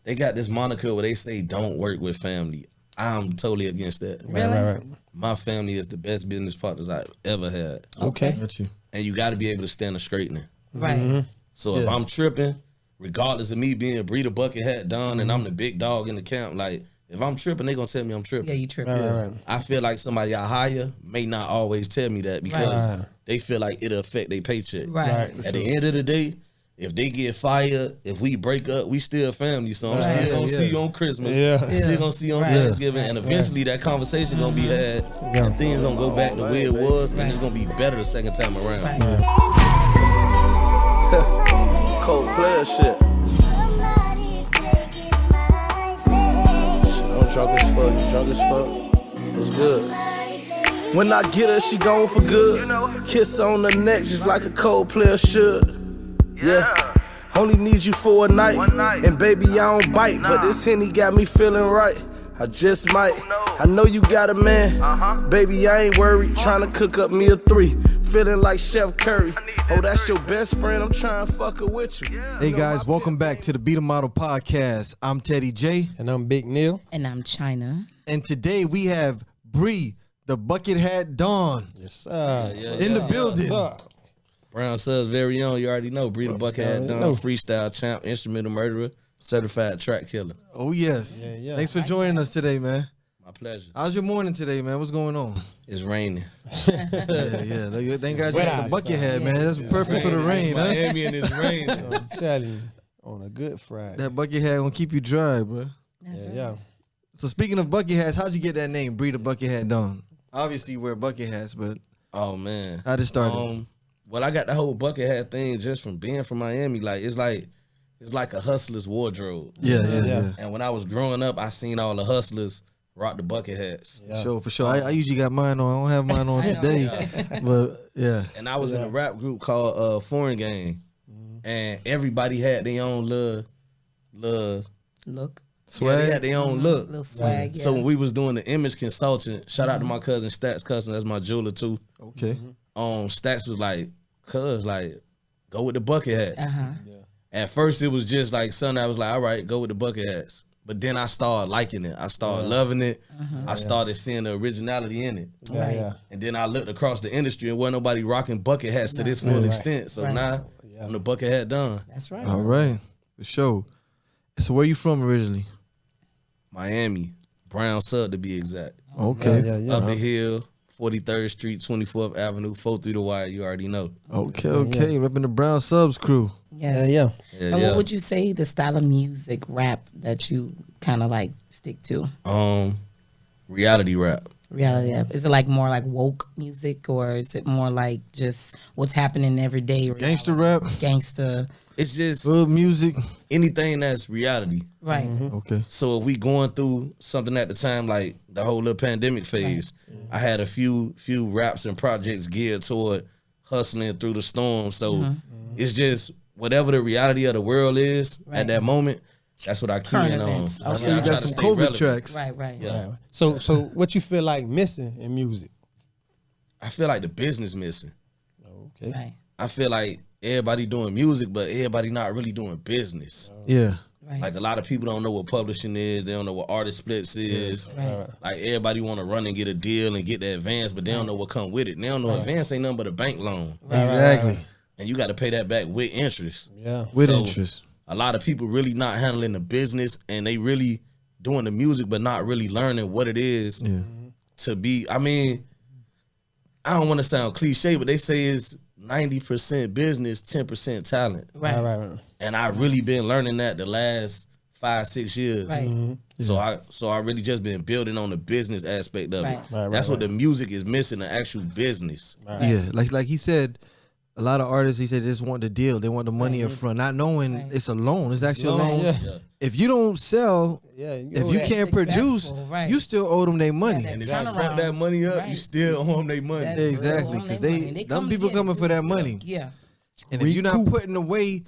they got this moniker where they say don't work with family. I'm totally against that. Really? Right. My family is the best business partners I've ever had. Okay. Got you. And you got to be able to stand a straightening. Right. So if I'm tripping, regardless of me being Breeder Bucket Hat Don and I'm the big dog in the camp, like if I'm tripping, they gonna tell me I'm tripping. Yeah, you tripping. Right. I feel like somebody I hire may not always tell me that because they feel like it'll affect their paycheck. Right. At the end of the day, if they get fired, if we break up, we still family. So I'm still gonna see you on Christmas. I'm still gonna see you on Thanksgiving. And eventually that conversation gonna be had and things gonna go back the way it was and it's gonna be better the second time around. Cold player shit. I'm drunk as fuck, you drunk as fuck. What's good? When I get her, she gone for good. Kiss on the neck just like a cold player should. Yeah, only need you for a night. And baby, I don't bite, but this Henny got me feeling right. I just might. I know you got a man. Baby, I ain't worried. Trying to cook up me a 3. Feeling like Chef Curry. Oh, that's your best friend. I'm trying to fuck her with you. Hey guys, welcome back to the Be the Model Podcast. I'm Teddy J. And I'm Big Neil. And I'm China. And today we have BRE, the Bucket Hat Don, Yes, sir. in the building. Brown Subs very own, you already know. Breeder Bucket Hat Don, freestyle champ, instrumental murderer, certified track killer. Oh yes. Yeah. Thanks for joining us today, man. My pleasure. How's your morning today, man? What's going on? It's raining. Yeah. Thank God you got the bucket hat, man. That's perfect for the rain, huh? Miami and it's rain. I'm telling you, on a good Friday. That bucket hat gonna keep you dry, bro. Yeah. So speaking of bucket hats, how'd you get that name, BRE the Bucket Hat Don? Obviously you wear bucket hats, but Oh man. how'd it start? Well, I got the whole bucket hat thing just from being from Miami. Like it's like a hustler's wardrobe. Yeah. And when I was growing up, I seen all the hustlers rock the bucket hats. For sure. I usually got mine on. I don't have mine on today. But yeah. And I was in a rap group called Foreign Gang. And everybody had their own little Look. swag. Yeah, they had their own look. Little swag, yeah. So when we was doing the image consultant, shout out to my cousin Stacks Custom, that's my jeweler too. Okay. Stacks was like, go with the bucket hats. At first it was just like something I was like, all right, go with the bucket hats. But then I started liking it. I started loving it. I started seeing the originality in it. Yeah. And then I looked across the industry and wasn't nobody rocking bucket hats to this full extent. So now I'm the bucket hat done. That's right. All right. For sure. So where you from originally? Miami, Brown Sub to be exact. Okay. Yeah. Up the hill, 43rd Street, 24th Avenue, 4 through the wire, you already know. Okay. Repping the Brown Subs crew. Yes. Yeah. And what would you say the style of music, rap, that you kind of like stick to? Reality rap. Reality rap. Is it like more like woke music, or is it more like just what's happening every day? Gangster rap. Gangster. It's just Hood music. anything that's reality. Right. Okay. So if we going through something at the time, like the whole little pandemic phase, I had a few raps and projects geared toward hustling through the storm. So it's just whatever the reality of the world is at that moment, that's what I key in on. events. Okay. So you got some COVID tracks. Right. Yeah. So what you feel like missing in music? I feel like the business missing. Okay. Right. I feel like everybody doing music, but everybody not really doing business. Yeah. Right. Like a lot of people don't know what publishing is. They don't know what artist splits is. Right. Like everybody want to run and get a deal and get the advance, but they don't know what come with it. And they don't know advance ain't nothing but a bank loan. Exactly. And you got to pay that back with interest. Yeah. With So, interest. A lot of people really not handling the business and they really doing the music, but not really learning what it is to be. I mean, I don't want to sound cliche, but they say it's 90% business, 10% talent. Right. And I really been learning that the last 5-6 years. Right. So I really just been building on the business aspect of it. Right. That's what the music is missing, the actual business. Yeah. Like he said, a lot of artists, he said, just want the deal. They want the money up front, not knowing it's a loan. It's actually a loan. Yeah. If you don't sell, if you can't produce, you still owe them their money. Yeah, And if Turn you fuck around. that money up, Right. you still owe them their money. That's Exactly, real. because They money. They them come people to get coming it for too. that money. Yeah. And if you're not putting away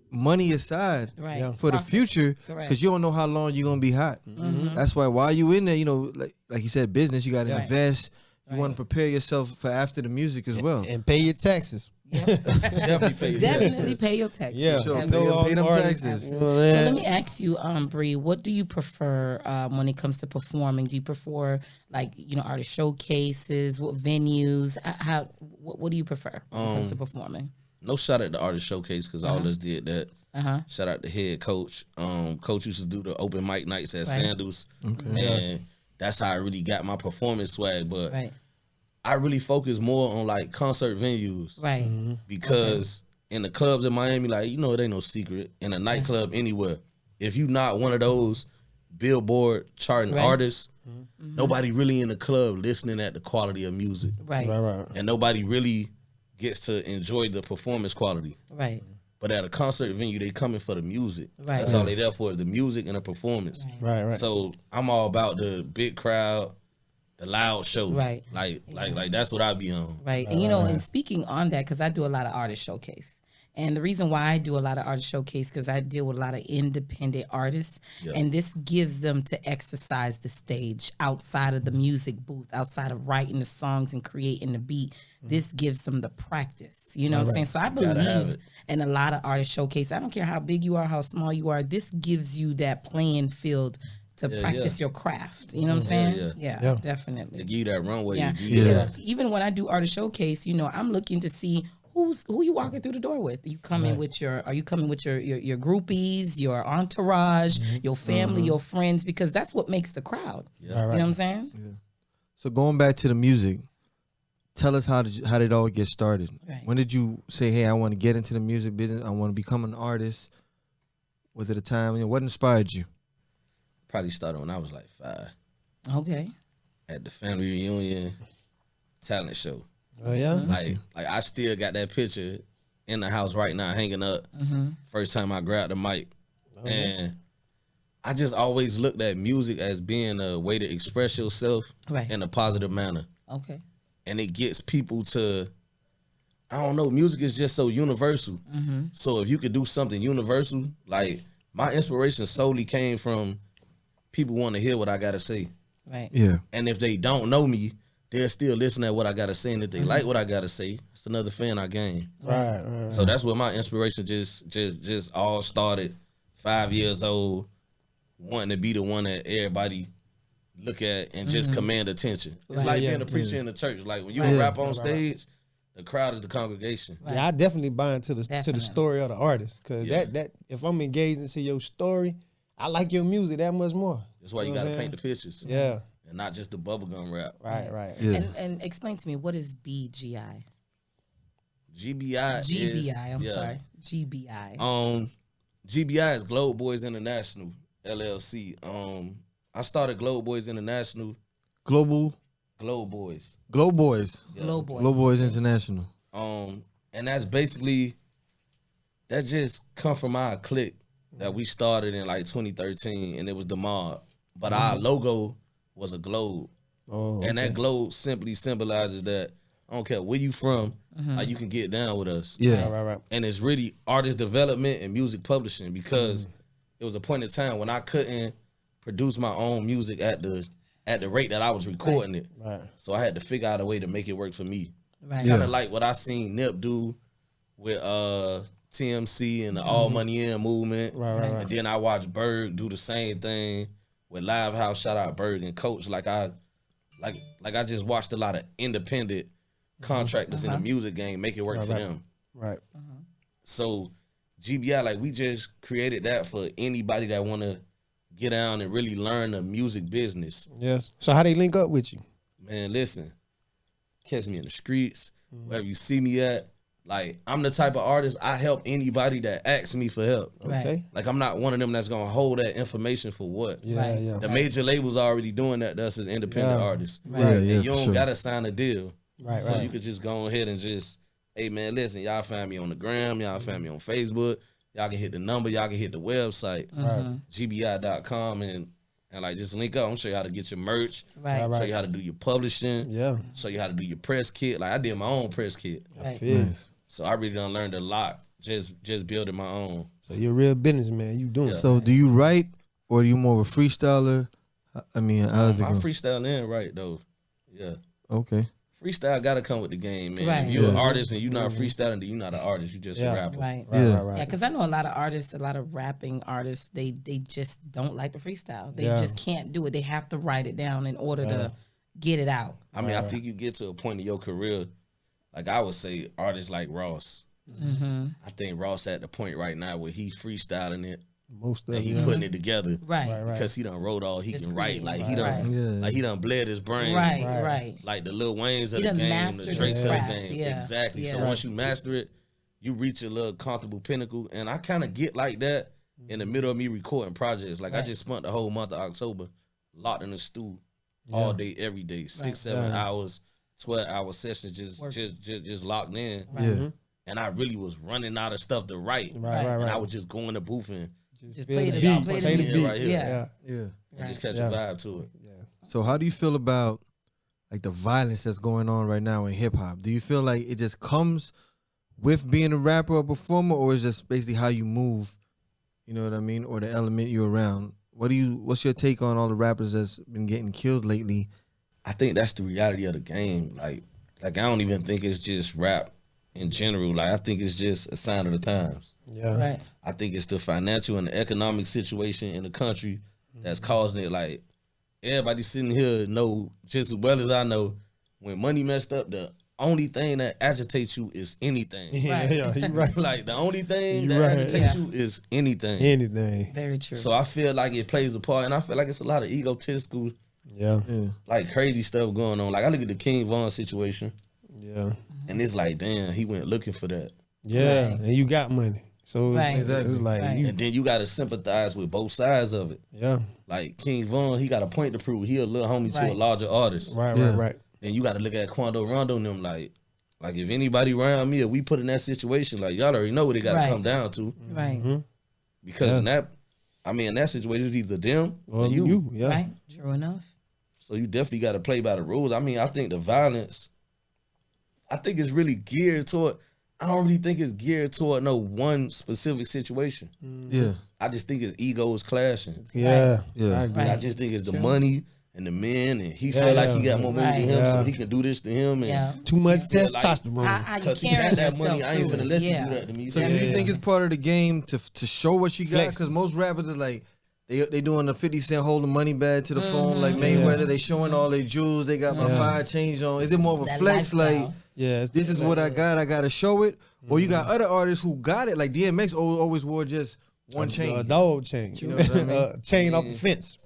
money aside Right. for the future, Correct. because you don't know how long you're gonna be hot. That's why while you in there, you know, like you said, business, you got to invest. You want to prepare yourself for after the music as well. And pay your taxes. Definitely pay your Definitely taxes. pay your taxes. Yeah, Sure, Absolutely. pay them artists, taxes. you know what I'm So saying? let me ask you, Bree, what do you prefer when it comes to performing? Do you prefer artist showcases? What venues? What do you prefer when it comes to performing? No shout at the artist showcase because all of us did that. Shout out the head coach. Coach used to do the open mic nights at Sandals, and that's how I really got my performance swag. But I really focus more on like concert venues, Right. because in the clubs in Miami, like it ain't no secret. In a nightclub anywhere, if you not one of those Billboard charting artists, nobody really in the club listening at the quality of music, Right. and nobody really gets to enjoy the performance quality. Right. But at a concert venue, they coming for the music. Right. That's all they there for, is the music and the performance. Right. So I'm all about the big crowd, the loud show. Right. Like that's what I be on. Right. And and speaking on that, because I do a lot of artist showcase. And the reason why I do a lot of artist showcase, because I deal with a lot of independent artists, and this gives them to exercise the stage outside of the music booth, outside of writing the songs and creating the beat. This gives them the practice. You know what I'm saying? So I Gotta have believe it. in a lot of artist showcase. I don't care how big you are, how small you are. This gives you that playing field to practice your craft. You know what I'm saying? Yeah, definitely. They give you that runway. Yeah, They give you that. because even when I do artist showcase, I'm looking to see who you walking through the door with. Are you coming with your groupies, your entourage, your family, your friends? Because that's what makes the crowd. You know what I'm saying? Yeah. So going back to the music, tell us how did it all get started? Right. When did you say, "Hey, I want to get into the music business. I want to become an artist"? Was it a time? What inspired you? Probably started when I was like 5 Okay. at the family reunion talent show. Oh yeah. Like I still got that picture in the house right now, hanging up. First time I grabbed the mic, and I just always looked at music as being a way to express yourself in a positive manner, Okay. and it gets people to. I don't know. Music is just so universal. So if you could do something universal, like my inspiration solely came from people want to hear what I gotta say, Right. Yeah. and if they don't know me, they'll still listen to what I gotta say, and if they like what I gotta say, it's another fan I gain. Right. So that's where my inspiration just all started. 5 years old, wanting to be the one that everybody look at and just command attention. It's like being a preacher in the church. Like when you rap on stage, the crowd is the congregation. Yeah, I definitely buy into the Definitely. story of the artist, because that if I'm engaged into your story, I like your music that much more. That's why you know what gotta I'm paint the pictures. Yeah. And not just the bubblegum rap. Right. Yeah. And explain to me, what is BGI? GBI is GBI. I'm sorry. GBI. GBI is Globe Boys International LLC. I started Globe Boys International. Global Globe Boys. Glow Boys. Glow Boys. Glow Boys International. And that's basically that just come from our clique that we started in like 2013, and it was the mob. But our logo was a globe. Oh, And that globe simply symbolizes that I don't care where you from, like you can get down with us. Yeah. Right. And it's really artist development and music publishing, because it was a point in time when I couldn't produce my own music at the rate that I was recording it. Right. So I had to figure out a way to make it work for me. Right. Kind of like what I seen Nip do with TMC and the All Money In movement. Right. And then I watched Berg do the same thing with Live House. Shout out Berg and Coach. Like I just watched a lot of independent contractors in the music game make it work for them. Right. So GBI, like we just created that for anybody that want to get down and really learn the music business. Yes. So how they link up with you? Man, listen, catch me in the streets, wherever you see me at. Like, I'm the type of artist, I help anybody that asks me for help. Right. Okay. Like, I'm not one of them that's going to hold that information for what? Yeah. Right. Yeah. The major labels already doing that to us as independent Yeah. artists. Right. Yeah, And yeah, you for don't sure. got to sign a deal. Right. So Right. you could just go ahead and just, hey, man, listen, y'all find me on the gram, y'all find me on Facebook, y'all can hit the number, y'all can hit the website, gbi.com, and like just link up. I'm gonna show you how to get your merch, Right. Right. show you how to do your publishing, Yeah. show you how to do your press kit. Like I did my own press kit. Right. Yeah. Nice. So I really done learned a lot just building my own. So you're a real businessman. You doing it. So do you write, or are you more of a freestyler? I mean, how's it I going? freestyle in right though. Yeah. Okay. freestyle gotta come with the game, man. Right. If you're an artist and you're not freestyling, then you're not an artist. You just a rapper. Right. Right. Yeah, because I know a lot of artists, a lot of rapping artists, they just don't like to freestyle. They just can't do it. They have to write it down in order to get it out. I mean, I think you get to a point in your career, like I would say, artists like Ross. I think Ross at the point right now where he's freestyling it. Most of And he it. putting it together, Right. Because he done wrote all he Just can write. create, Like right. he done, Right. he done bled his brain. Right. Like the Lil Waynes of He the done game, mastered the his Drakes of the craft, game. yeah. Exactly. So Yeah. once you master it, you reach a little comfortable pinnacle. And I kind of get like that in the middle of me recording projects. Like I just spent the whole month of October locked in the stew all day, every day, 6-7 hours, 12-hour sessions, just locked in. Yeah. And I really was running out of stuff to write. Right. And I would just go in the booth and Just feel play the it beat, out. Play play the the beat. beat. right here. Yeah. Yeah. and just catch a vibe to it. So how do you feel about like the violence that's going on right now in hip hop? Do you feel like it just comes with being a rapper or performer, or is just basically how you move? You know what I mean, or the element you're around. What's your take on all the rappers that's been getting killed lately? I think that's the reality of the game. Like I don't even think it's just rap in general. Like I think it's just a sign of the times. Yeah. Right. I think it's the financial and the economic situation in the country that's causing it. Like everybody sitting here know just as well as I know, when money messed up, the only thing that agitates you is anything. Yeah, you're right. Like the only thing You that right. agitates you is anything. Anything. Very true. So I feel like it plays a part, and I feel like it's a lot of egotistical, Yeah. like crazy stuff going on. Like I look at the King Von situation, Yeah. and it's like, damn, he went looking for that. Yeah. Right. And you got money. So Right. it's like Right. you, And then you got to sympathize with both sides of it. yeah. Like King Von, he got a point to prove. He a little homie to a Right. larger artist. Right, Yeah. right. Then you got to look at Quando Rondo and them like if anybody around me, if we put in that situation, like y'all already know what it got to Right. come down to. right. Because in that situation, it's either them or Well, you. yeah. Right. True enough. So you definitely got to play by the rules. I mean, I think the violence, I think it's really geared toward, I don't really think it's geared toward no one specific situation. Yeah. I just think his ego is clashing. Yeah. Yeah. I agree. Right. I just think it's the True. money and the men, and he Yeah, feel like yeah. he got more money than him, Right. so Yeah. he can do this to him. And Yeah. Too much feel like- testosterone. How you because he carrying got that yourself money, I ain't through finna it. let you Yeah. do that to me. So So do you Yeah. think it's part of the game to show what you got? Flex. Because most rappers are like they doing the 50 Cent holding money bag to the phone like Mayweather. They showing all their jewels. They got my fire change on. Is it more of a That flex? lifestyle. Like Yeah. this is what I got. I gotta show it. Or you got other artists who got it. Like DMX always wore just one chain. A dog chain. You know what I mean? Chain off the fence.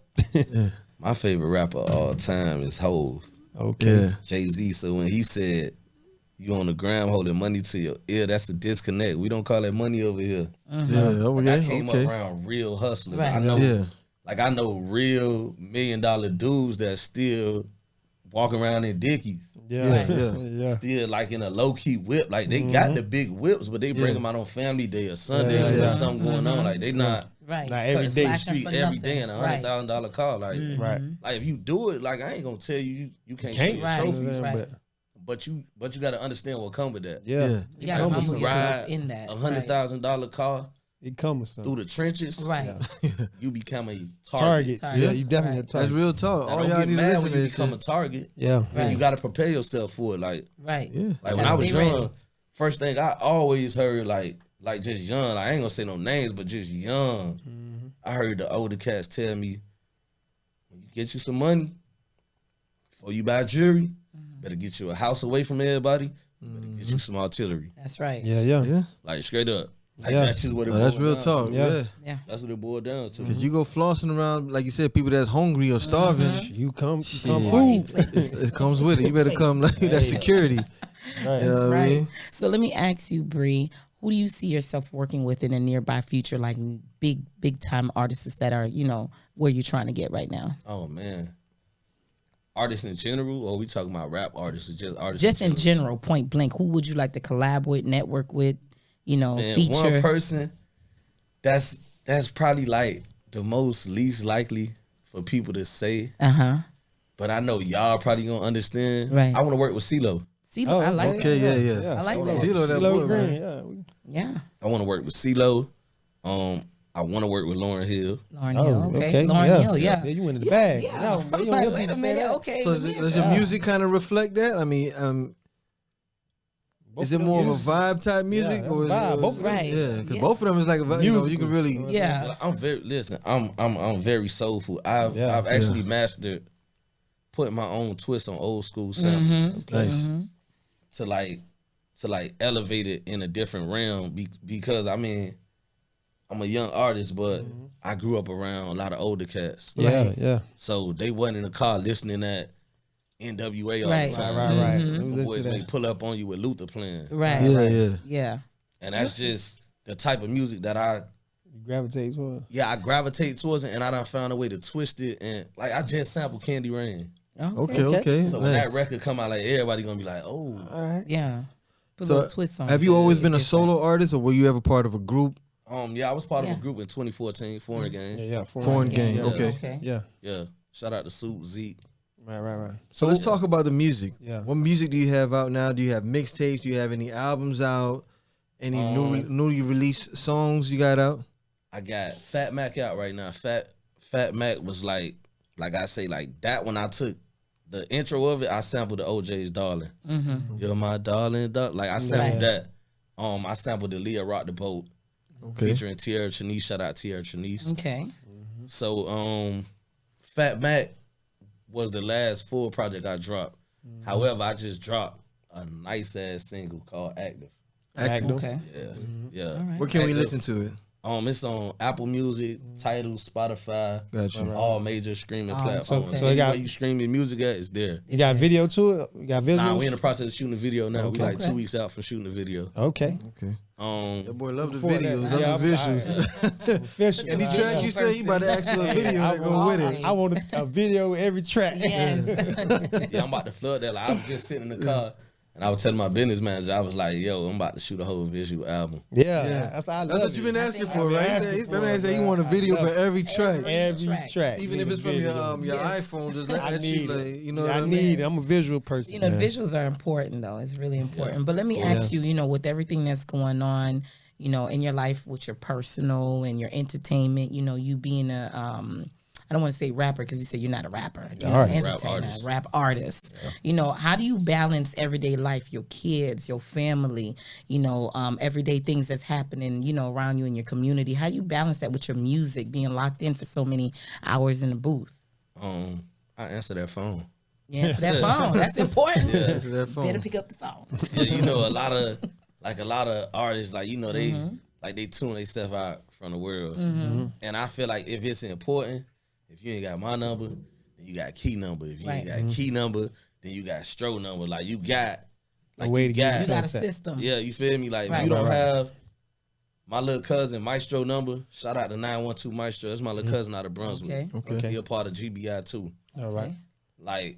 my favorite rapper of all time is Hov, Okay. Yeah. Jay-Z. So when he said, you on the ground holding money to your ear, that's a disconnect. We don't call that money over here. Yeah. I Okay. came Okay. up around real hustlers. Right. I know, Yeah. like I know real $1 million dudes that still walk around in Dickies. Yeah. Yeah. Yeah. Still like in a low key whip. Like they got the big whips, but they bring them out on family day or Sunday. Yeah, There's yeah. something going on. Like they not Right. Like every day. Flashing street for every nothing. day in a Right. $100,000 car. Like, Right. like if you do it, like I ain't gonna tell you you can't show Can't. your Right. trophies, Right. but you got to understand what come with that. Yeah. Yeah. You gotta Come with humble some yourself ride in that. $100,000 car It comes with through something. the trenches. Right. You become a Target. Target. Yeah, you definitely a Right. That's target. real talk. Now, All don't y'all get need to mad listen when to you this become shit. a target. Yeah. And you got to prepare yourself for it. Like Right. Yeah. when I Gotta was stay young, ready. first thing I always heard like just young. Like, I ain't gonna say no names, but just young. I heard the older cats tell me, when you get you some money, before you buy jewelry, better get you a house away from everybody. Better get you some artillery. That's right. Yeah. Yeah. Yeah. Like straight up. Like Yeah. that's just what it Oh, that's boiled real down talk. to. Yeah. Yeah. Yeah. That's what it boiled down to. Cause you go flossing around, like you said, people that's hungry or starving. You come Shit. food. It comes with it. You better come like that security. Right. You know That's what I right. mean? So let me ask you, Bree, who do you see yourself working with in a nearby future, like big time artists that are, where you're trying to get right now? Oh man. Artists in general, or we talking about rap artists or just artists? Just in general, point blank, who would you like to collab with, network with, Man, feature? one person that's probably like the most least likely for people to say, but I know y'all probably gonna understand. Right. I want to work with CeeLo. CeeLo, I like Okay, that. yeah. I like CeeLo, that. CeeLo, that CeeLo boy, Green, man. yeah. Yeah. I want to work with CeeLo. I I want to work with Lauryn Hill. Lauryn Hill, okay. Lauryn Hill, yeah. You went in the bag. Yeah. No, man, you Like, don't wait need a to say minute, that. okay. So does your music kind of reflect that? I mean, Both is it of them more of a music. vibe type music, that's or is vibe. it, Both of them. Right. Yeah, because Yeah. both of them is like a you can really. Yeah. I'm very soulful. I've actually mastered putting my own twist on old school samples Nice. to like elevate it in a different realm because I mean I'm a young artist, but I grew up around a lot of older cats. Yeah. So they wasn't in the car listening at NWA all Right. the time. Right. The boys may pull up on you with Luther playing. Right. Yeah. Yeah. And that's just the type of music that I Gravitate towards. I gravitate towards it, and I done found a way to twist it. And like I just sampled Candy Rain. Okay. So when nice. that record come out, like everybody gonna be like, oh. All right. Yeah. Put a So little twist on have it. you always been a Different. solo artist, or were you ever part of a group? Yeah, I was part of Yeah. a group in 2014, Foreign Gang. Yeah. Foreign Gang. Yeah. Okay. Yeah. Yeah. Shout out to Soup, Zeke. Right. So let's talk about the music. Yeah. What music do you have out now? Do you have mixtapes? Do you have any albums out? Any newly released songs you got out? I got Fat Mac out right now. Fat Mac was like I say, like that when I took the intro of it, I sampled the OJ's Darling. You're my darling. Like I sampled that. I sampled the Leah Rock the Boat. Featuring Tierra Chanice. Shout out Tierra Chanice. Okay. So Fat Mac was the last full project I dropped. However, I just dropped a nice ass single called Active. Okay. Yeah. Where can we Active. listen to it? It's on Apple Music, Tidal, Spotify, Gotcha. all major streaming platforms. okay. So anywhere you stream your music at, it's there. You got video to it? You got visuals? Nah, we in the process of shooting a video now. We like Okay. 2 weeks out from shooting the video. Okay. Okay. That boy love the Before that, videos, yeah, love the visuals. Official. Any track you say, you about to ask for a video I to go with it. I want a video with every track. Yes. Yeah, I'm about to flood that. Like, I was just sitting in the car and I was telling my business manager, I was like, yo, I'm about to shoot a whole visual album. Yeah. That's how I love That's what you've been asking for, I've been right? asking That man for said it, he want a bro. video for every track. Every track. Even if it's from your iPhone, just let I that you need like, it. you know what I I mean? need it. I'm a visual person. You know, man. visuals are important, though. It's really important. But let me ask you, with everything that's going on, in your life with your personal and your entertainment, you being I don't want to say rapper because you say you're not a rapper. You're an Artist. entertainer, rap artist. How do you balance everyday life, your kids, your family, everyday things that's happening, around you in your community? How do you balance that with your music, being locked in for so many hours in the booth? I answer that phone. You answer that phone. That's important. Answer that phone. Better pick up the phone. Yeah, a lot of artists, they they tune themselves out from the world. And I feel like if it's important, if you ain't got my number, then you got key number. If you ain't got key number, then you got stro number. Like you got A way to get You got a system. Yeah, you feel me? Like Right. if you don't have my little cousin Maestro number, shout out to 912 Maestro. That's my little cousin out of Brunswick. Okay. He a part of GBI too. All right. Like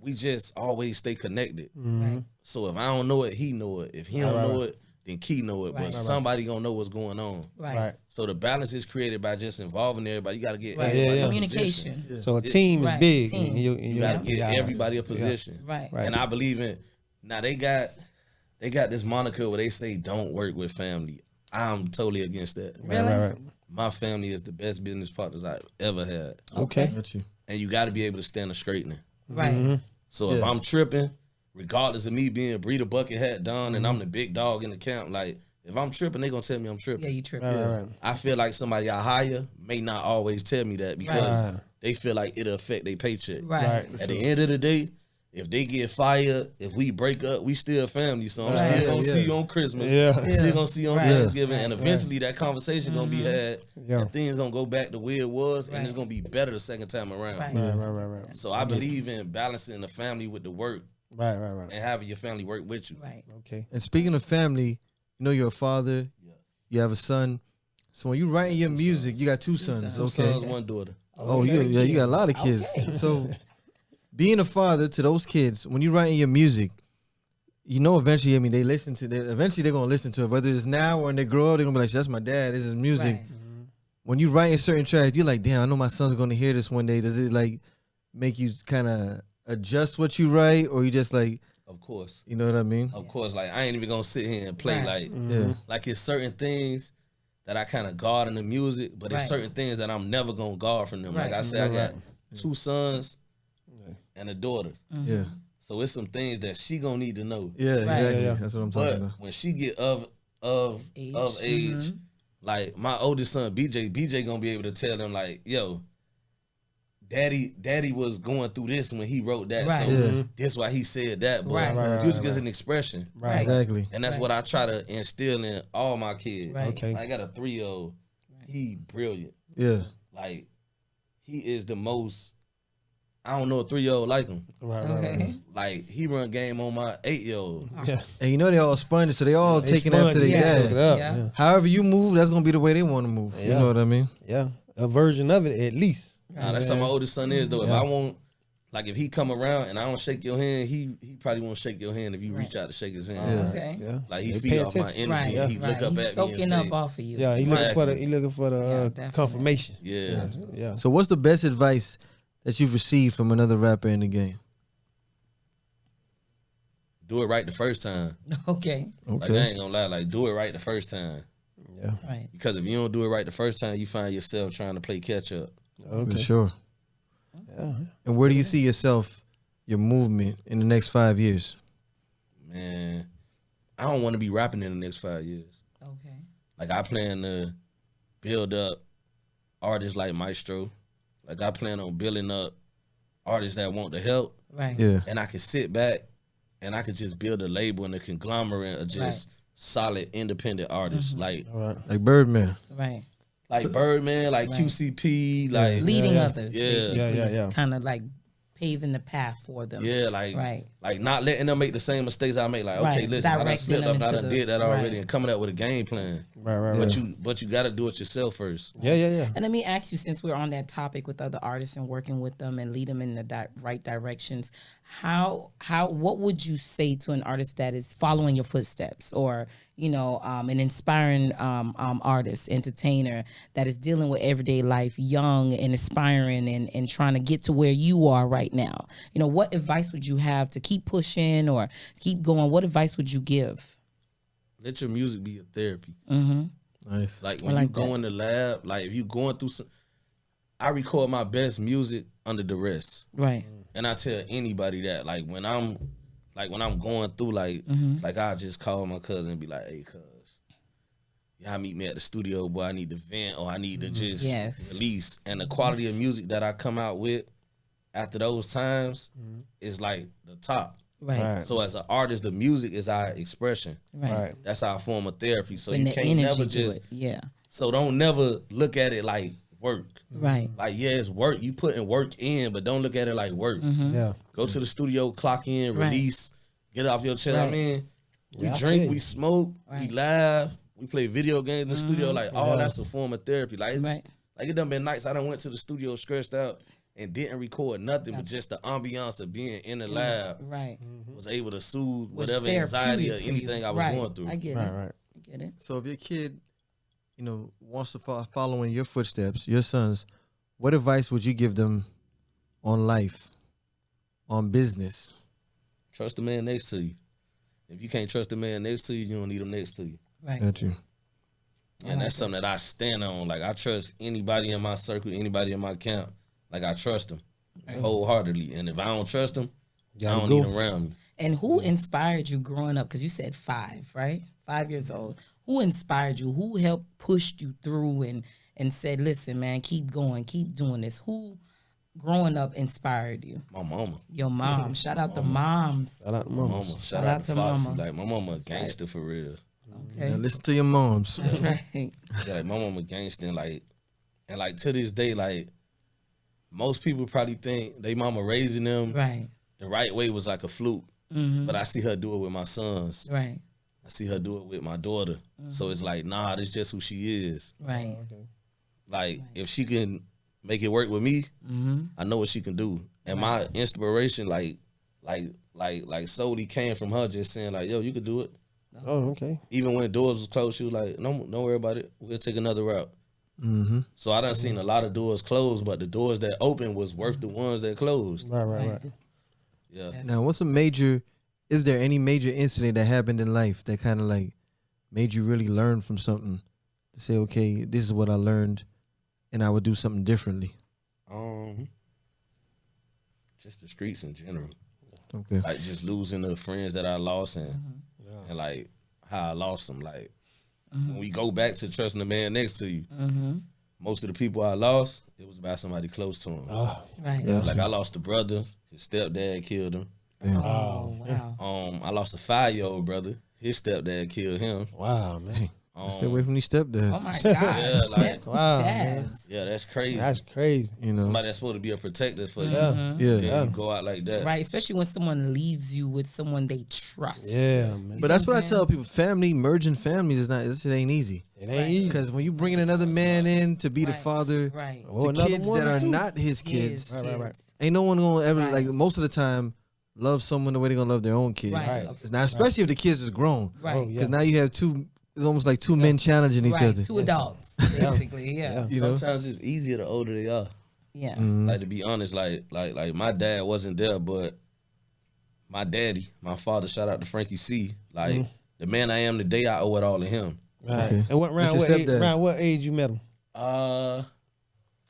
we just always stay connected. Mhm. So if I don't know it, he know it. If he don't know it, then Key know it. Right. But somebody gonna know what's going on. Right. So the balance is created by just involving everybody. You gotta get Right. everybody in Communication. position. So a team is Right. big. Team. You gotta get everybody a position. Right. And I believe in now they got this moniker where they say don't work with family. I'm totally against that. Really? Right. My family is the best business partners I've ever had. Okay. Got you. And you gotta be able to stand a straightening. Right. So if I'm tripping, regardless of me being Breeder Bucket Hat Don and I'm the big dog in the camp, like if I'm tripping, they gonna tell me I'm tripping. Yeah, you tripping. Right. I feel like somebody I hire may not always tell me that because Right. they feel like it'll affect their paycheck. Right. At the end of the day, if they get fired, if we break up, we still family. So I'm Right. still gonna Yeah. see you on Christmas. Yeah. I'm still gonna see you on Right. Thanksgiving. And eventually that conversation gonna be had Yeah. and things gonna go back the way it was and it's Right. gonna be better the second time around. Right. Right. So I believe in balancing the family with the work Right. and having your family work with you. Right. Okay. And speaking of family, you're a father. You have a son. So when you writing your music, you got two sons. Two Okay. sons, one daughter. Oh, you got a lot of kids. So being a father to those kids, when you writing your music, eventually, they listen to it. Eventually, they're gonna listen to it. Whether it's now or when they grow up, they're gonna be like, "That's my dad. This is music." Right. When you writing certain tracks, you're like, "Damn, I know my son's gonna hear this one day." Does it like make you kind of adjust what you write, or you just like, Of course. you know what I mean? Of course. Like I ain't even gonna sit here and play Right. like Yeah. like it's certain things that I kind of guard in the music, but there's Right. certain things that I'm never gonna guard from them. Like Right. I said, I got 2 sons and a daughter. Yeah. So it's some things that she gonna need to know. Yeah, exactly. yeah. That's what I'm talking But about. when she get of age, like my oldest son BJ gonna be able to tell them like, yo, daddy was going through this when he wrote that. Right. So Yeah. this why he said that. But Right. music is an expression. Right. Exactly. And that's Right. what I try to instill in all my kids. Right. Okay. I got a 3-year-old. He brilliant. Yeah. Like he is the most. I don't know a 3-year-old like him. Right. Okay. Like he run game on my 8-year-old. Yeah. And you know they all sponges, so they all They taking sponge, after their yeah. Soak it dad. up. Yeah. Yeah. However you move, that's gonna be the way they want to move. You Yeah. know what I mean? Yeah. A version of it at least. Nah, that's how my oldest son is though. If Yeah. I want, like, if he come around and I don't shake your hand, he probably won't shake your hand if you reach out to shake his hand. Okay. Yeah. Like he They feed pay off my attention. energy. Right. He look right. up He's at me and soaking say, up off of you. Yeah, he Exactly. looking for the Yeah, definitely. confirmation. yeah. Yeah. So what's the best advice that you've received from another rapper in the game? Do it right the first time. Okay. Like I ain't gonna lie, like do it right the first time. Yeah. Right. Because if you don't do it right the first time, you find yourself trying to play catch up. For Okay. sure. Yeah. And where do you see yourself, your movement in the next 5 years? Man, I don't want to be rapping in the next 5 years. Okay. Like I plan to build up artists like Maestro. Like I plan on building up artists that want the help, Right. Yeah. and I can sit back and I could just build a label and a conglomerate of just solid independent artists, like All right. Like Birdman. Right. Birdman, like Right. QCP, like Leading yeah. others. Yeah. Basically, Yeah. Kind of like paving the path for them. yeah, like Right. like not letting them make the same mistakes I make. Like okay, Right. listen, I done Directing slipped up, them and I into done the- did that already, right. and coming up with a game plan. Right. But you got to do it yourself first. Yeah. And let me ask you, since we're on that topic with other artists and working with them and lead them in the right directions, what would you say to an artist that is following your footsteps, or an inspiring artist, entertainer that is dealing with everyday life, young and aspiring and trying to get to where you are right now? What advice would you have to keep pushing or keep going? What advice would you give? Let your music be a therapy. Mm-hmm. Nice. Like when like you go that. in the lab, like if you going through some, I record my best music under duress. Right. And I tell anybody that, like when I'm going through, like I just call my cousin and be like, hey, cuz, y'all meet me at the studio, boy, I need to vent or I need to just Yes. release. And the quality of music that I come out with after those times is like the top. Right. Right. So as an artist, the music is our expression. Right. That's our form of therapy. So And you the can't energy never to just, it. Yeah. so don't never look at it like work. Right. Like, yeah, it's work. You putting work in, but don't look at it like work. Yeah. Go to the studio, clock in, Right. release, get it off your chest. I Right. mean, we Yeah, I drink, feel we you. smoke, we Right. laugh, we play video games in the studio. Like, all Yeah. that's a form of therapy. Like, Right. like it done been nights I done went to the studio stressed out and didn't record nothing, but just the ambiance of being in the lab Right. was able to soothe Was whatever anxiety or therapeutic for anything you. I was Right. going through. I get Right. it. Right. I get it. So if your kid, wants to follow in your footsteps, your sons, what advice would you give them on life, on business? Trust the man next to you. If you can't trust the man next to you, you don't need him next to you. Right. Got you. And that's something that I stand on. Like, I trust anybody in my circle, anybody in my camp. Like, I trust them wholeheartedly. And if I don't trust them, I Gotta don't go. need them around me. And who inspired you growing up? Because you said 5, right? 5 years old. Who inspired you? Who helped pushed you through and said, listen, man, keep going, keep doing this? Who growing up inspired you? My mama. Your mom. Shout out to moms. Shout out to My mamas. mama. Shout out to out to Foxy. mama. Like, my mama a gangster for real. Okay. Now listen to your moms. That's right. Yeah, like, my mama gangster. And like to this day, like, most people probably think they mama raising them Right. the right way was like a fluke. Mm-hmm. But I see her do it with my sons. Right. I see her do it with my daughter. So it's like, nah, this just who she is. Right. Like, if she can make it work with me, Mm-hmm. I know what she can do. And my inspiration, like solely came from her just saying, like, yo, you could do it. Oh, okay. Even when doors was closed, she was like, no, don't worry about it. We'll take another route. Mm-hmm. So I done seen a lot of doors closed, but the doors that open was worth the ones that closed. Right. Yeah. Now, is there any major incident that happened in life that kind of like made you really learn from something to say, okay, this is what I learned, and I would do something differently? Just the streets in general. Okay. Like just losing the friends that I lost and like how I lost them. Like when we go back to trusting the man next to you, most of the people I lost, it was about somebody close to him. Right. Yeah. Like I lost a brother, his stepdad killed him. Oh, wow. I lost a 5-year-old brother, his stepdad killed him. Wow, man. Stay away from these stepdads. Oh my God. Yeah, like Wow, Dads. yeah, that's crazy. That's crazy. You know. Somebody that's supposed to be a protector for you. Yeah. Yeah. Then you go out like that. Right, especially when someone leaves you with someone they trust. Yeah, man. But that's what I tell people: family, merging families is not. This shit ain't easy. It ain't easy. Because when you bringing another man in to be the Right. father Right. Or to another kids one that or are two. not his kids, His kids. ain't no one gonna ever Right. like most of the time love someone the way they gonna love their own kid. Right. Now, especially if the kids is grown, Right. Oh, because yeah. now you have two. It's almost like two men challenging each Right. other. Two adults, basically. Yeah. You know? Sometimes it's easier the older they are. Yeah. Like to be honest, like my dad wasn't there, but my daddy, my father, shout out to Frankie C. Like the man I am today, I owe it all to him. Right. Okay. And what, That's around, your what age, stepdad. around what age you met him? I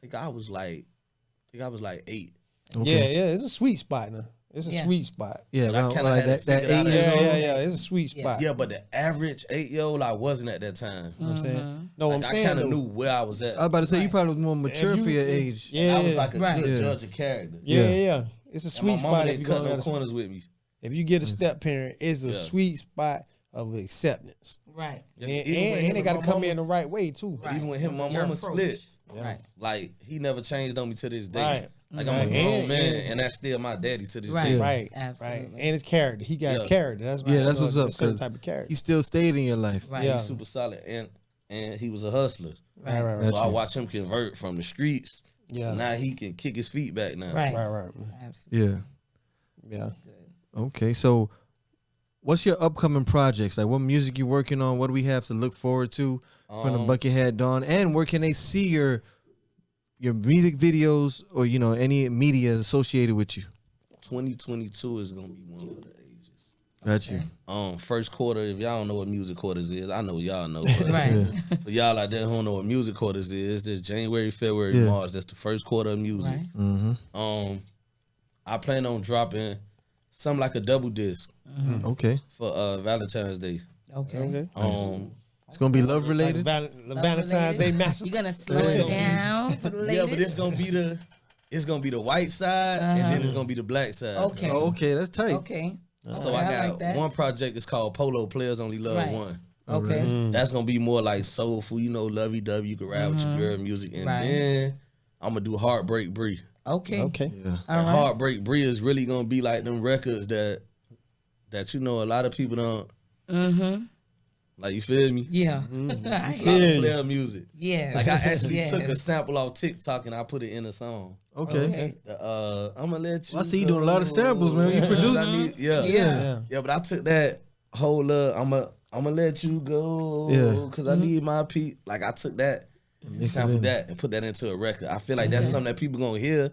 think I was like 8. Okay. Yeah, it's a sweet spot now. It's a Yeah. sweet spot. Yeah, But I around, kinda like had it that figured out 8 at years that old. Yeah, it's a sweet Yeah. spot. Yeah, but the average 8-year-old I wasn't at that time. You know what I'm saying? No, Like, I'm I saying kind of though, knew where I was at. I was about to say you Right. probably was more mature you- for your age. Yeah, I was like a Right. good Yeah. judge of character. yeah. It's a And sweet my mama spot if didn't you cut go no corners with me. if you get a step parent. It's a Yeah. sweet spot of acceptance, Right. Yeah, and, even with him and they got to my come mama- in the right way too. But even with him, my Your mama approach. split. Right. Like he never changed on me to this day. Right. Like I'm a Right. grown man, And- and that's still my daddy to this Right. day. Right, Absolutely. right, and his character. He got Yeah. character. That's Yeah, that's what's up. A certain 'Cause type of character. he still stayed in your life. Right. Yeah. He's super solid, and he was a hustler. Right. So I watch him convert from the streets. Yeah. Now he can kick his feet back now. Right. Right. Absolutely. Yeah. Yeah. Okay. So, what's your upcoming projects? Like, what music you working on? What do we have to look forward to from the Buckethead Dawn? And where can they see your music videos or any media associated with you? 2022 is gonna be one for the ages. Got you. First quarter. If y'all don't know what music quarters is, I know y'all know. But Right. for y'all out there who don't know what music quarters is, there's January, February, Yeah. March. That's the first quarter of music. Right. Mm-hmm. I plan on dropping something like a double disc Okay. for Valentine's Day. Okay. It's gonna be love related. The Valentine's Day massacre. You're gonna slow it down for the ladies. Yeah, but it's gonna be the white side, and then it's gonna be the black side. Okay. Oh, okay, that's tight. Okay. So Okay, I got like that. one project. It's called Polo Players Only Love Right. One. Okay. That's gonna be more like soulful, lovey dovey. You can ride with your girl music, and Right. then I'm gonna do Heartbreak Bree. Okay. Okay. Yeah. All And right. Heartbreak Bree is really gonna be like them records that a lot of people don't. Like, you feel me? Yeah. A lot of player music. Yes. Like I actually Yes. took a sample off TikTok and I put it in a song. Okay. I'm gonna let you. I see you doing a lot of samples, man. You producing? Yeah. Yeah. Yeah, but I took that whole I'm gonna let you go. Yeah. Cause I need my P. Like I took that, sampled that, and put that into a record. I feel like that's something that people gonna hear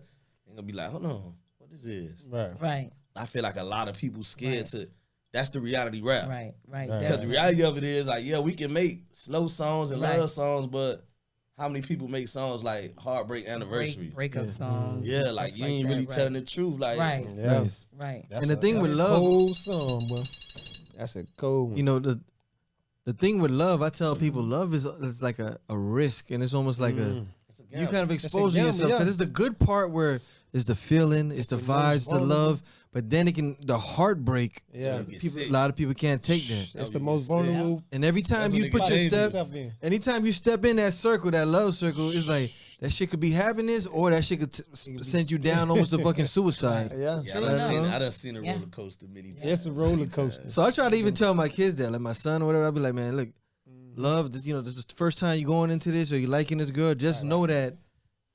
and gonna be like, hold on, what is this? Right. Right. I feel like a lot of people scared to. That's the reality rap. Right. Right. Right. Because the reality of it is like, yeah, we can make slow songs and Right. love songs, but how many people make songs like Heartbreak Anniversary? Breakup songs. Yeah, and like stuff you ain't that, really right. telling the truth. Like, Right. Yeah. Nice. Right. That's And the thing with a love- cold song, bro. That's a cold one. You know the thing with love, I tell people, love is like a risk, and it's almost like you kind of exposing gamble, yourself because yeah. it's the good part where it's the feeling, it's the vibes, the love, but then the heartbreak. Yeah. A lot of people can't take that. It's the most vulnerable. And every time That's you when put it your gets step, dangerous. anytime you step in that circle, that love circle, it's like that shit could be happiness or that shit could send you down almost to fucking suicide. Yeah. Yeah, True I done seen a Yeah. roller coaster many times. It's a roller coaster. So I try to even tell my kids that, like my son or whatever, I'll be like, man, look, love, this is the first time you going into this or you liking this girl, just know that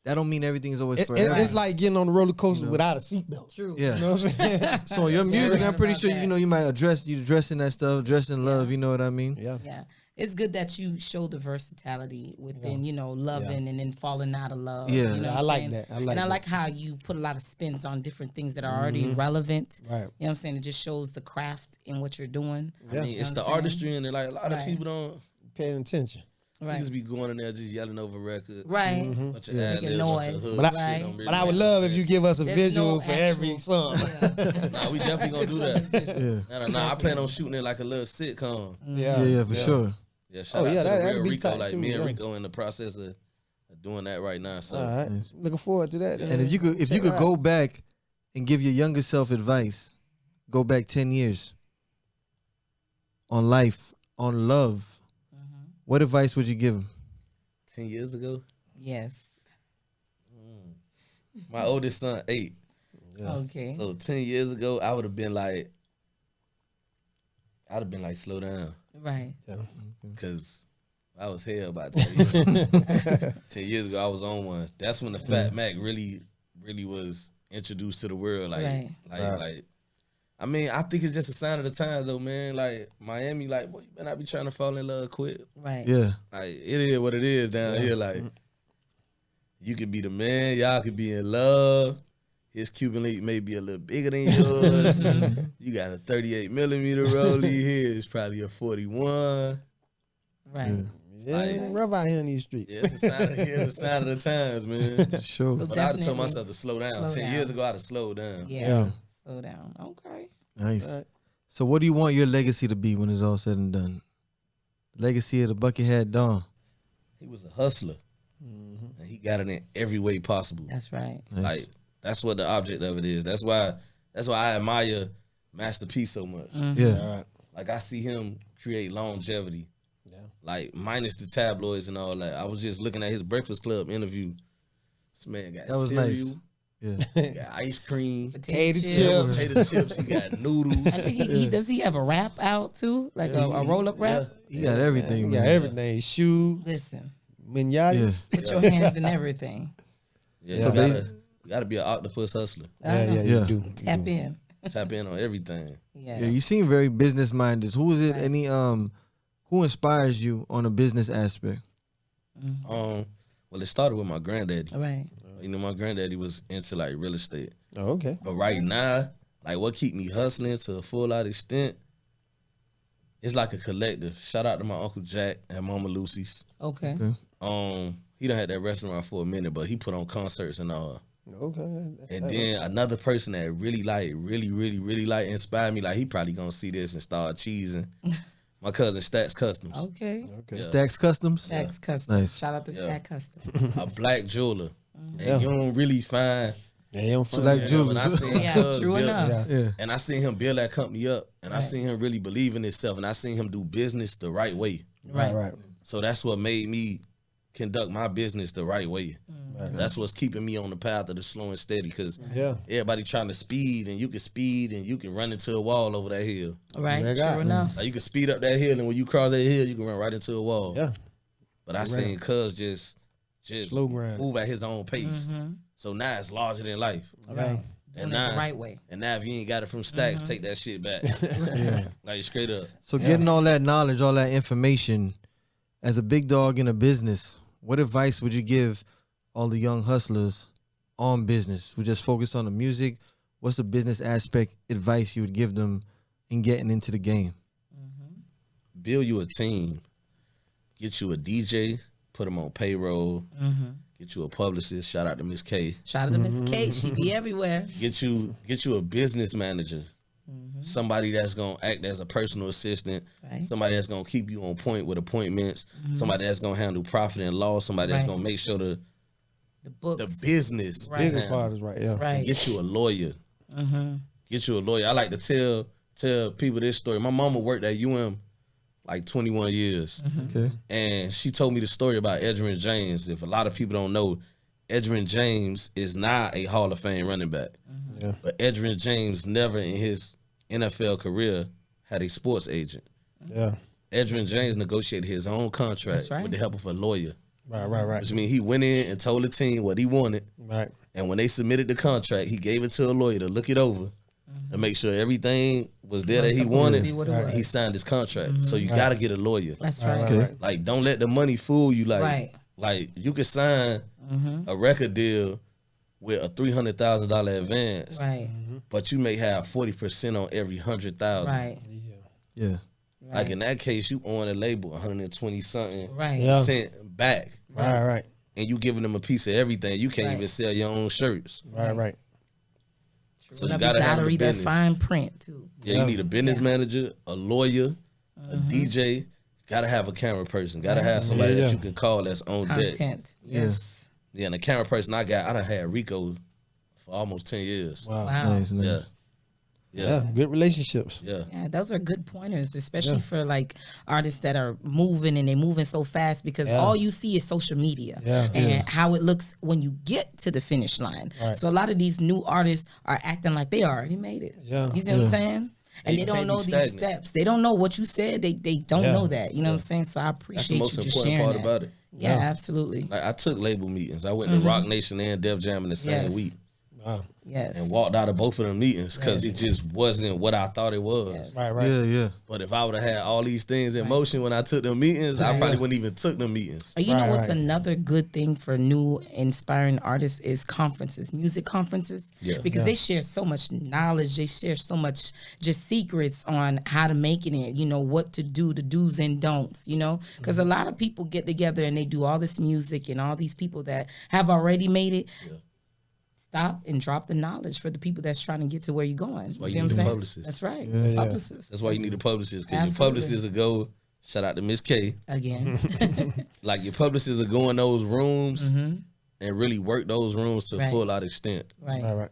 don't mean everything is always forever. It's like getting on the roller coaster without a seatbelt. True. Yeah. You know what I'm saying? So your music, I'm pretty about sure that. you might addressing that stuff, addressing love. You know what I mean? Yeah. Yeah. It's good that you show the versatility within, loving and then falling out of love. Yeah. You know what I I'm like saying? that. I like and I that. like how you put a lot of spins on different things that are already relevant. Right. You know what I'm saying? It just shows the craft in what you're doing. I mean, You know it's what the I'm saying? artistry, and like a lot of Right. people don't. Paying attention. Right. Niggas be going in there just yelling over records. Right. Bunch of Yeah. ad-libs, Making bunch of noise. hood But I- shit Right. don't really But I would make love if sense. you give us a There's visual no for every actual- song. Yeah. Nah, we definitely gonna do that. Yeah. Nah, I plan on shooting it like a little sitcom. Yeah, for sure. Yeah, shout out yeah, to that'd the real be Rico. tight Like too, me and yeah. Rico in the process of doing that right now. So All right. Nice. Looking forward to that. And if you could go back and give your younger self advice, go back 10 years on life, on love, what advice would you give him? 10 years ago, Yes. my oldest son 8. Okay. So 10 years ago, I would have been like, slow down. Right. Because I was hell by 10 years. 10 years ago, I was on one. That's when the Fat Mac really was introduced to the world. Like, Right. I mean, I think it's just a sign of the times, though, man. Like, Miami, like, boy, you better not be trying to fall in love quick. Right. Yeah. Like, it is what it is down here. Like, you could be the man, y'all could be in love. His Cuban link may be a little bigger than yours. You got a 38 millimeter rollie. His probably a 41. Right. Yeah, it ain't rough out here in these streets. Yeah, it's a sign of the times, man. Sure. So But I'd have told definitely myself to slow down. slow 10 down. years ago, I'd have slowed down. Yeah. Slow down. Okay. Nice. All right. So what do you want your legacy to be when it's all said and done? Legacy of the Buckethead Don. He was a hustler. And he got it in every way possible. That's right. Nice. Like, that's what the object of it is. That's why I admire Master P so much. Yeah. All right. Like, I see him create longevity. Yeah. Like, minus the tabloids and all that. I was just looking at his Breakfast Club interview. This man got That was cereal, nice. Yeah. he got ice cream, Potato potato chips. chips, he got noodles. I think he does he have a rap out too? Like a roll up rap? He got everything, You man. got everything. Shoe, Listen. miniatis. Put your hands in everything. Yeah, you gotta be an octopus hustler. Yeah, Yeah. you do. Tap in. Tap in on everything. Yeah. Yeah, you seem very business minded. Who is it? Right. Any who inspires you on a business aspect? Well, it started with my granddaddy. All right. You know, my granddaddy was into like real estate. Oh, okay. But right now, like what keep me hustling to a full out extent, it's like a collective. Shout out to my Uncle Jack and Mama Lucy's. Okay. He done had that restaurant for a minute, but he put on concerts and all. Okay. That's And tight. then another person that really inspired me, like he probably gonna see this and start cheesing. My cousin Stacks Customs, Okay. Okay. Stacks Customs. Stack Custom. Nice. Shout out to Yeah. Stack Custom. a black jeweler. Yeah. And you don't really find Yeah, you don't too find Black many jewelers. of them. And I seen Yeah, Cuz true build- enough. Yeah. Yeah. And I seen him build that company up, and I Right. seen him really believe in himself, and I seen him do business the right way. Right. Right. So that's what made me conduct my business the right way. Right. That's what's keeping me on the path of the slow and steady, because Yeah. everybody trying to speed, and you can run into a wall over that hill. Right. Yeah, True God. enough. Like you can speed up that hill, and when you cross that hill, you can run right into a wall. Yeah. But I seen Cuz just Slow grind. move at his own pace. Mm-hmm. So now it's larger than life. Right. And Doing it now, the right way. and now if you ain't got it from Stacks, Mm-hmm. take that shit back. Yeah. Like straight up. So getting all that knowledge, all that information, as a big dog in a business, what advice would you give all the young hustlers on business who just focus on the music? What's the business aspect advice you would give them in getting into the game? Build you a team. Get you a DJ, put him on payroll. Get you a publicist. Shout out to Miss K. Shout out to Miss K. She be everywhere. Get you a business manager. Somebody that's gonna act as a personal assistant. Right. Somebody that's gonna keep you on point with appointments. Somebody that's gonna handle profit and loss. Somebody that's Right. gonna make sure the The books. business. Right. is Business handled. part is right. Yeah. Right. And get you a lawyer. Get you a lawyer. I like to tell people this story. My mama worked at UM like 21 years. Okay. And she told me the story about Edgerrin James. If a lot of people don't know, Edgerrin James is not a Hall of Fame running back. Yeah. But Edgerrin James never in his NFL career had a sports agent. Yeah. Edgerrin James negotiated his own contract That's right. with the help of a lawyer. Right. Which means he went in and told the team what he wanted. Right. And when they submitted the contract, he gave it to a lawyer to look it over to make sure everything was there that he supposed to wanted. be what it And was. he signed his contract. So you got to get a lawyer. That's right. Okay. Like, don't let the money fool you. Right. Like you could sign a record deal with a $300,000 advance, Right. but you may have 40% on every 100,000. Right. Yeah. Like in that case, you on a label 120 something cent back. Right. And you giving them a piece of everything. You can't even sell your own shirts. Right. So you gotta read that business. fine print too. Yeah, you need a business manager, a lawyer, a DJ. Gotta have a camera person. Gotta have somebody that you can call that's on deck. Content. Yes. Yeah, and the camera person I done had Rico for almost 10 years. Wow. Nice. Yeah, good relationships. Yeah, those are good pointers, especially for like artists that are moving and they're moving so fast because all you see is social media and how it looks when you get to the finish line. Right. So a lot of these new artists are acting like they already made it. Yeah. You see what I'm saying? And they don't know these steps. They don't know what you said. They don't know that. You know what I'm saying? So I appreciate you just sharing that. That's the most important part about it. Yeah, absolutely. Like I took label meetings. I went to Rock Nation and Def Jam in the same week. Wow. Yes. And walked out of both of them meetings because it just wasn't what I thought it was. Yes. Right. Yeah. But if I would have had all these things in motion when I took them meetings, I probably wouldn't even took them meetings. You know what's another good thing for new inspiring artists is conferences, music conferences. Yeah. Because they share so much knowledge. They share so much just secrets on how to make it, you know, what to do, the do's and don'ts, you know. Because a lot of people get together and they do all this music and all these people that have already made it. Yeah. Stop and drop the knowledge for the people that's trying to get to where you're going. That's why you need a publicist. That's right. Publicist. That's why you need a publicist. Because your publicist will go, shout out to Miss K. Again. Like your publicist will go in those rooms and really work those rooms to full out extent. Right.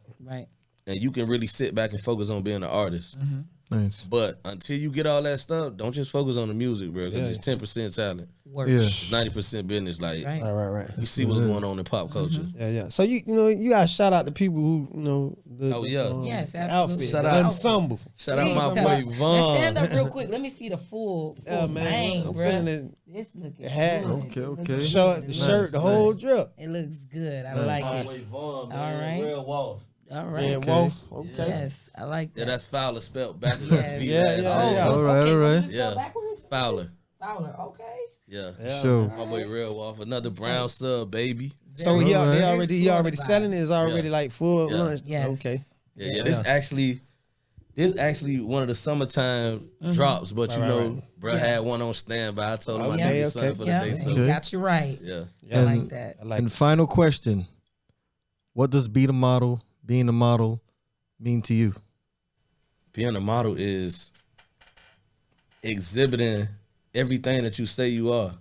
And you can really sit back and focus on being an artist. Nice. But until you get all that stuff, don't just focus on the music, bro. Because it's 10% talent. It's 90% business. Like, right. You see what's going on in pop culture. Yeah. So you know, you gotta shout out the people who yes, absolutely. Outfit, shout the out ensemble. Shout out my boy Vaughn. Let's stand up real quick. Let me see the full bang, I'm bro. feeling it. This looking hat. good. Okay. The shorts, the shirt, the whole drip. It looks good. I like it. Boy Vaughn, man. All right. Real Wolf. All right. Yeah, Wolf. Okay. Yes, I like that. Yeah, that's Fowler spelled backwards. Yeah. All right. Yeah. Fowler. Okay. Yeah. Sure. My boy Real Wolf. Another brown sub, baby. So he already selling it. Is already like full lunch. Yes. Okay. Yeah. This actually one of the summertime drops, but you know, bro had one on standby. I told him I needed something for the day. So He got you right. yeah. I like that. And final question: what does being a model mean to you? Being a model is exhibiting everything that you say you are.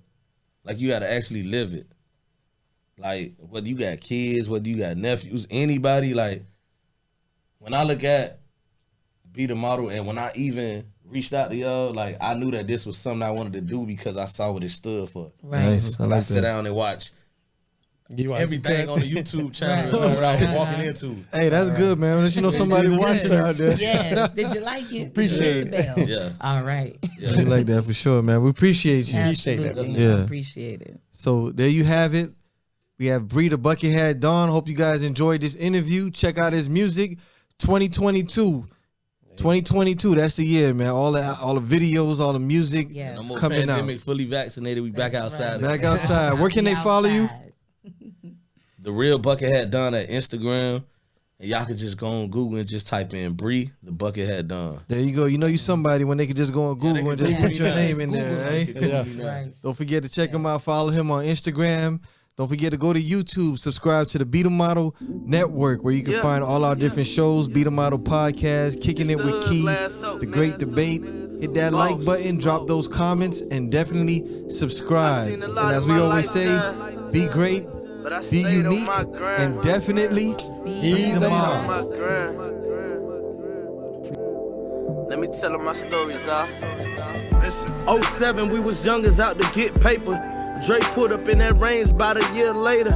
Like you got to actually live it. Like whether you got kids, whether you got nephews, anybody. Like when I look at Be the Model, and when I even reached out to y'all, like I knew that this was something I wanted to do because I saw what it stood for. Right. Nice. I like sit down and watch everything on the YouTube channel I was walking into. Hey, that's good, man. Unless you know somebody watching out there. Yes. Did you like it? Appreciate it. Yeah. All right. Yeah. We like that for sure, man. We appreciate you. Absolutely. Yeah. Appreciate it. So there you have it. We have BRE the Buckethead Don. Hope you guys enjoyed this interview. Check out his music. 2022. 2022, that's the year, man. All the videos, all the music Yes. No more coming pandemic, out. fully vaccinated. We back outside. Back outside. Where can they follow you? The Real Buckethead Don at Instagram. And y'all can just go on Google and just type in BRE the Buckethead Don. There you go. You know you somebody when they could just go on Google and just put your name in there, right? Right. Don't forget to check him out. Follow him on Instagram. Don't forget to go to YouTube. Subscribe to the Be the Model Network, where you can find all our different shows. Be the Model Podcast, Kicking It with Key, The Great Debate. Hit that like button, drop those comments, and definitely subscribe. And as we always say, be great, be unique, and definitely be the model. Let me tell them my stories, 07, we was young as out to get paper. Dre put up in that range about a year later.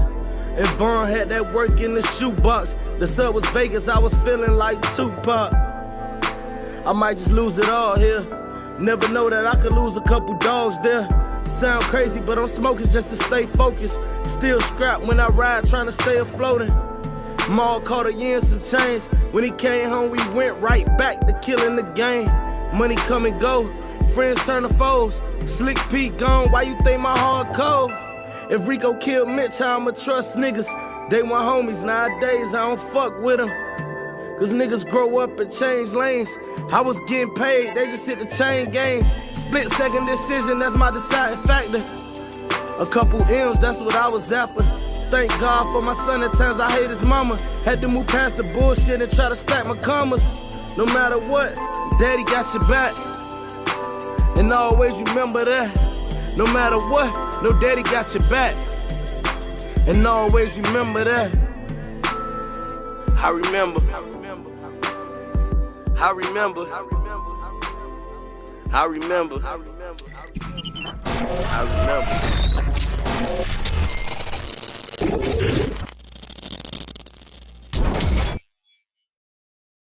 And Vaughn had that work in the shoebox. The sub was Vegas, I was feeling like Tupac. I might just lose it all here. Never know that I could lose a couple dogs there. Sound crazy, but I'm smoking just to stay focused. Still scrap when I ride, trying to stay afloating. Maul caught a year and some change. When he came home, we went right back to killing the game. Money come and go, friends turn to foes. Slick Pete gone, why you think my heart cold? If Rico killed Mitch, how I'ma trust niggas? They want homies, nowadays I don't fuck with them. Cause niggas grow up and change lanes. I was getting paid, they just hit the chain gang. Split second decision, that's my deciding factor. A couple M's, that's what I was after. Thank God for my son, at times I hate his mama. Had to move past the bullshit and try to stack my commas. No matter what, daddy got your back. And always remember that. No matter what, no daddy got your back. And always remember that. I remember. I remember. I remember. I remember.